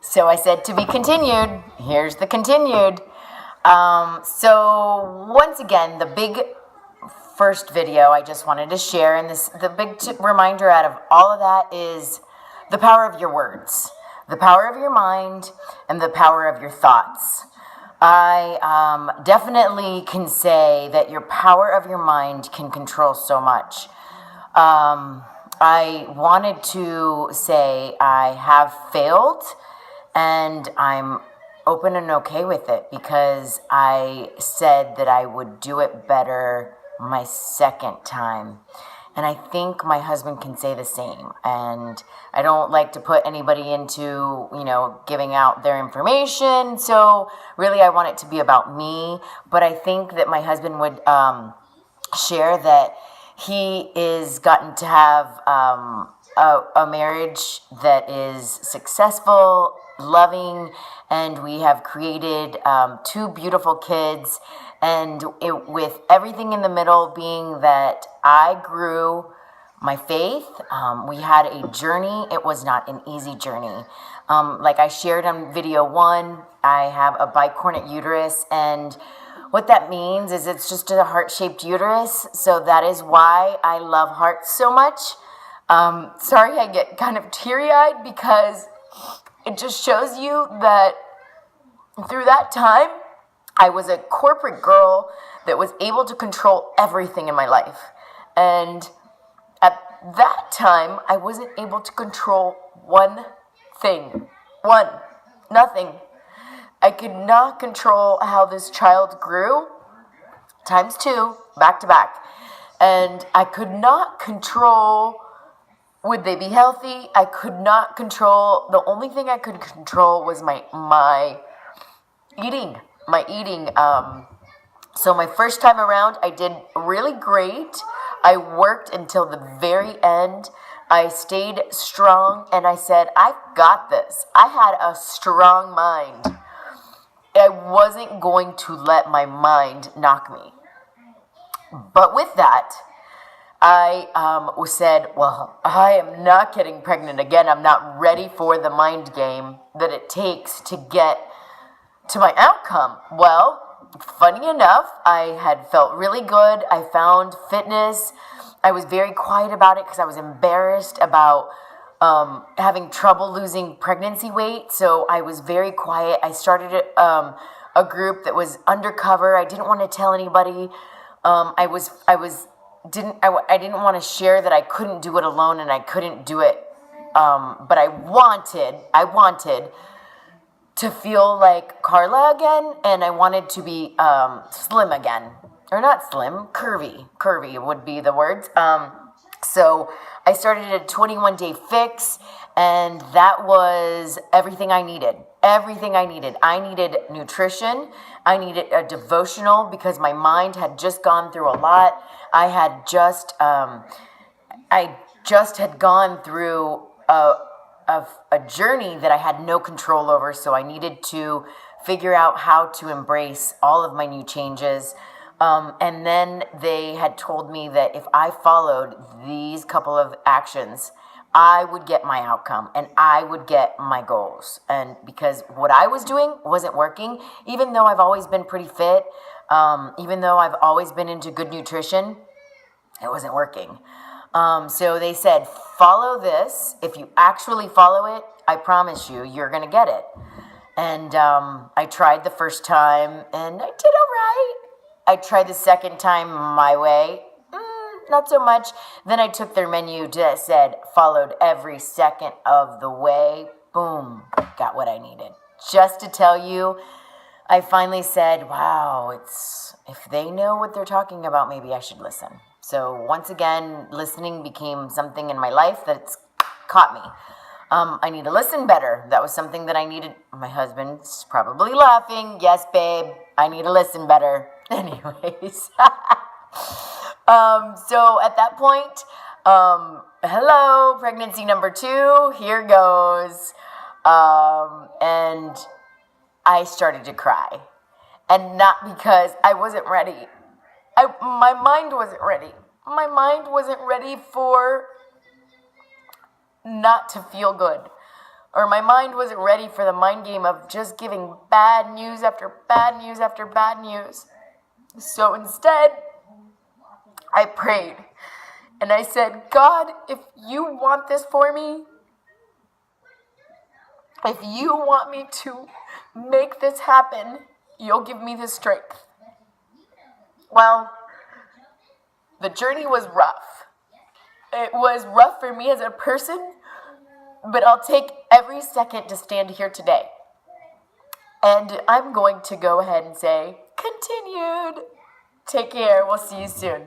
So I said to be continued. Here's the continued. So once again, the big first video I just wanted to share, and the big reminder out of all of that is the power of your words, the power of your mind, and the power of your thoughts. I definitely can say that your power of your mind can control so much. I wanted to say I have failed, and I'm open and okay with it because I said that I would do it better my second time. And I think my husband can say the same. And I don't like to put anybody into, giving out their information. So really, I want it to be about me. But I think that my husband would share that he is gotten to have a marriage that is successful, loving, and we have created two beautiful kids. And with everything in the middle being that I grew my faith, we had a journey. It was not an easy journey. Like I shared on video 1, I have a bicornuate uterus, and what that means is it's just a heart-shaped uterus. So that is why I love hearts so much. Sorry, I get kind of teary-eyed because it just shows you that through that time, I was a corporate girl that was able to control everything in my life. And at that time, I wasn't able to control one thing. Nothing. I could not control how this child grew, times 2, back to back. And I could not control, would they be healthy? I could not control, the only thing I could control was my eating. So my first time around, I did really great. I worked until the very end. I stayed strong, and I said, I've got this. I had a strong mind. I wasn't going to let my mind knock me. But with that, I said, well, I am not getting pregnant again. I'm not ready for the mind game that it takes to get to my outcome. Well, funny enough, I had felt really good. I found fitness. I was very quiet about it because I was embarrassed about having trouble losing pregnancy weight. So I was very quiet. I started a group that was undercover. I didn't want to tell anybody. I didn't want to share that I couldn't do it alone, and I couldn't do it. But I wanted to feel like Carla again, and I wanted to be slim again. Or not slim, curvy would be the words. So I started a 21-day fix, and that was everything I needed. I needed nutrition. I needed a devotional because my mind had just gone through a lot. I just had gone through a journey that I had no control over, so I needed to figure out how to embrace all of my new changes. And then they had told me that if I followed these couple of actions, I would get my outcome and I would get my goals. And because what I was doing wasn't working, even though I've always been pretty fit, even though I've always been into good nutrition, it wasn't working. So they said, follow this. If you actually follow it, I promise you, you're going to get it. And I tried the first time, and I did all right. I tried the second time my way, not so much. Then I took their menu that said, followed every second of the way. Boom, got what I needed. Just to tell you, I finally said, wow, if they know what they're talking about, maybe I should listen. So once again, listening became something in my life that's caught me. I need to listen better. That was something that I needed. My husband's probably laughing. Yes, babe, I need to listen better. Anyways. So at that point, hello, pregnancy number 2, here goes. And I started to cry. And not because I wasn't ready. My mind wasn't ready. My mind wasn't ready for not to feel good. or my mind wasn't ready for the mind game of just giving bad news after bad news after bad news. So instead, I prayed and I said, God, if you want this for me, if you want me to make this happen, you'll give me the strength. Well, the journey was rough. It was rough for me as a person, but I'll take every second to stand here today. And I'm going to go ahead and say, continued. Take care. We'll see you soon.